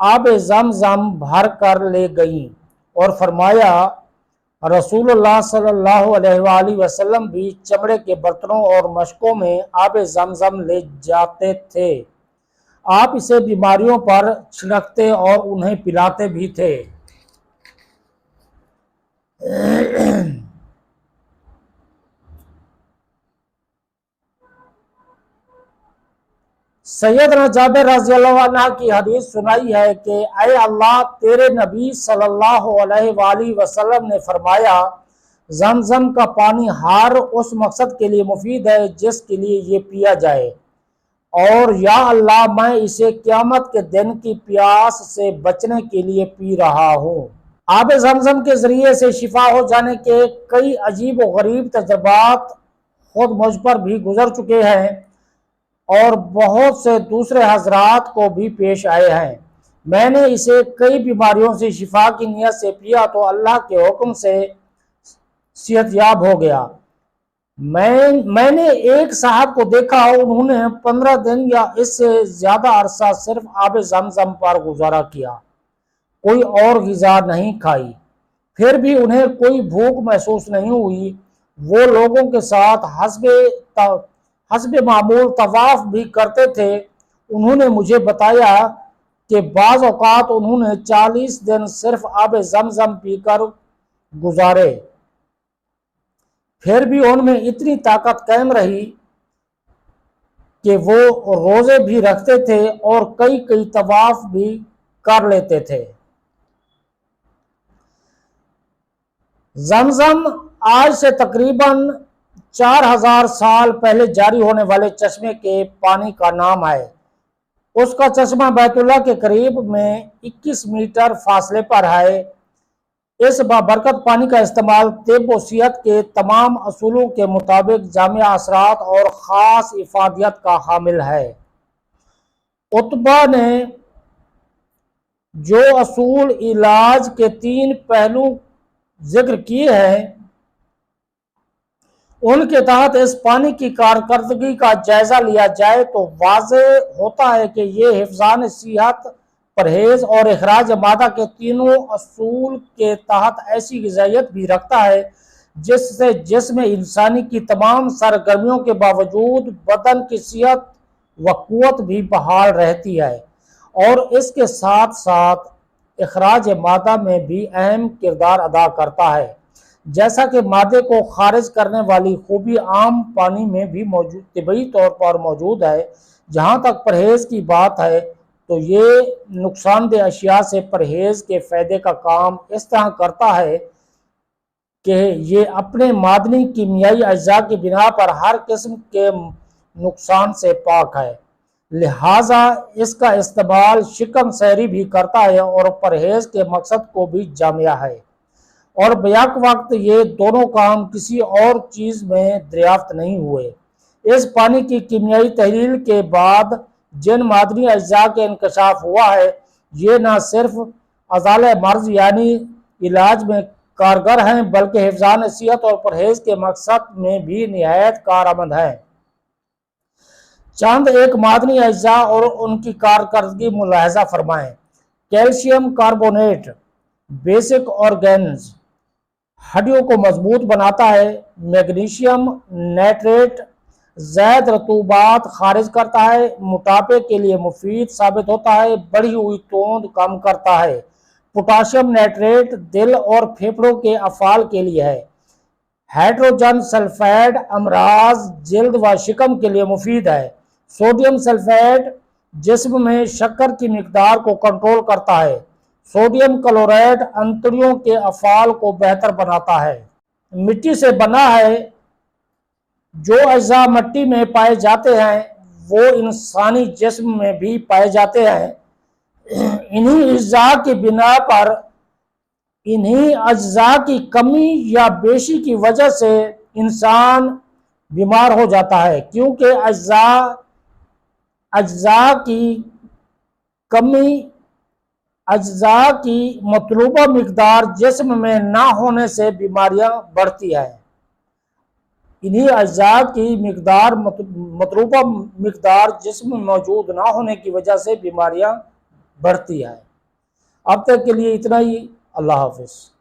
آب زمزم بھر کر لے گئیں اور فرمایا رسول اللہ صلی اللہ علیہ وآلہ وسلم بھی چمڑے کے برتنوں اور مشکوں میں آب زمزم لے جاتے تھے۔ آپ اسے بیماریوں پر چھڑکتے اور انہیں پلاتے بھی تھے۔ سیدنا جابر رضی اللہ عنہ کی حدیث سنائی ہے کہ اے اللہ، تیرے نبی صلی اللہ علیہ وآلہ وسلم نے فرمایا زمزم کا پانی ہر اس مقصد کے لیے مفید ہے جس کے لیے یہ پیا جائے، اور یا اللہ میں اسے قیامت کے دن کی پیاس سے بچنے کے لیے پی رہا ہوں۔ آب زمزم کے ذریعے سے شفا ہو جانے کے کئی عجیب و غریب تجربات خود مجھ پر بھی گزر چکے ہیں اور بہت سے دوسرے حضرات کو بھی پیش آئے ہیں۔ میں نے اسے کئی بیماریوں سے شفا کی نیت سے پیا تو اللہ کے حکم سے صحت یاب ہو گیا۔ میں نے ایک صاحب کو دیکھا، انہوں نے 15 دن یا اس سے زیادہ عرصہ صرف آب زمزم پر گزارا کیا، کوئی اور غذا نہیں کھائی، پھر بھی انہیں کوئی بھوک محسوس نہیں ہوئی۔ وہ لوگوں کے ساتھ حسب معمول طواف بھی کرتے تھے۔ انہوں نے مجھے بتایا کہ بعض اوقات انہوں نے 40 دن صرف آب زمزم پی کر گزارے، پھر بھی ان میں اتنی طاقت قائم رہی کہ وہ روزے بھی رکھتے تھے اور کئی طواف بھی کر لیتے تھے۔ زمزم آج سے تقریباً 4000 سال پہلے جاری ہونے والے چشمے کے پانی کا نام ہے۔ اس کا چشمہ بیت اللہ کے قریب میں 21 میٹر فاصلے پر ہے۔ اس بابرکت پانی کا استعمال طب و صحت کے تمام اصولوں کے مطابق جامع اثرات اور خاص افادیت کا حامل ہے۔ عتبہ نے جو اصول علاج کے 3 پہلو ذکر کیے ہیں، ان کے تحت اس پانی کی کارکردگی کا جائزہ لیا جائے تو واضح ہوتا ہے کہ یہ حفظان صحت، پرہیز اور اخراج مادہ کے تینوں اصول کے تحت ایسی غذائیت بھی رکھتا ہے جس سے جسم انسانی کی تمام سرگرمیوں کے باوجود بدن کی صحت و قوت بھی بحال رہتی ہے، اور اس کے ساتھ ساتھ اخراج مادہ میں بھی اہم کردار ادا کرتا ہے، جیسا کہ مادے کو خارج کرنے والی خوبی عام پانی میں بھی طبعی طور پر موجود ہے۔ جہاں تک پرہیز کی بات ہے تو یہ نقصان دہ اشیاء سے پرہیز کے فائدے کا کام اس طرح کرتا ہے کہ یہ اپنے معدنی کیمیائی اجزاء کی بنا پر ہر قسم کے نقصان سے پاک ہے، لہٰذا اس کا استعمال شکم سیری بھی کرتا ہے اور پرہیز کے مقصد کو بھی جامع ہے، اور بیک وقت یہ دونوں کام کسی اور چیز میں دریافت نہیں ہوئے۔ اس پانی کی کیمیائی تحلیل کے بعد جن معدنی اجزاء کے انکشاف ہوا ہے، یہ نہ صرف ازالہ مرض یعنی علاج میں کارگر ہیں بلکہ حفظان صحت اور پرہیز کے مقصد میں بھی نہایت کارآمد ہیں۔ چند ایک معدنی اجزاء اور ان کی کارکردگی ملاحظہ فرمائیں۔ کیلشیم کاربونیٹ بیسک آرگنز ہڈیوں کو مضبوط بناتا ہے۔ میگنیشیم نائٹریٹ زائد رطوبات خارج کرتا ہے، موٹاپے کے لیے مفید ثابت ہوتا ہے، بڑھی ہوئی توند کم کرتا ہے۔ پوٹاشیم نائٹریٹ دل اور پھیپھڑوں کے افعال کے لیے ہے۔ ہائیڈروجن سلفائڈ امراض جلد و شکم کے لیے مفید ہے۔ سوڈیم سلفائڈ جسم میں شکر کی مقدار کو کنٹرول کرتا ہے۔ سوڈیم کلورائڈ انتڑیوں کے افعال کو بہتر بناتا ہے۔ مٹی سے بنا ہے۔ جو اجزاء مٹی میں پائے جاتے ہیں وہ انسانی جسم میں بھی پائے جاتے ہیں۔ انہی اجزاء کی بنا پر انہی اجزاء کی کمی یا بیشی کی وجہ سے انسان بیمار ہو جاتا ہے، کیونکہ اجزاء کی کمی، اجزاء کی مطلوبہ مقدار جسم میں نہ ہونے سے بیماریاں بڑھتی ہیں۔ انہی اجزاء کی مطلوبہ مقدار جسم میں موجود نہ ہونے کی وجہ سے بیماریاں بڑھتی ہیں۔ اب تک کے لیے اتنا ہی، اللہ حافظ۔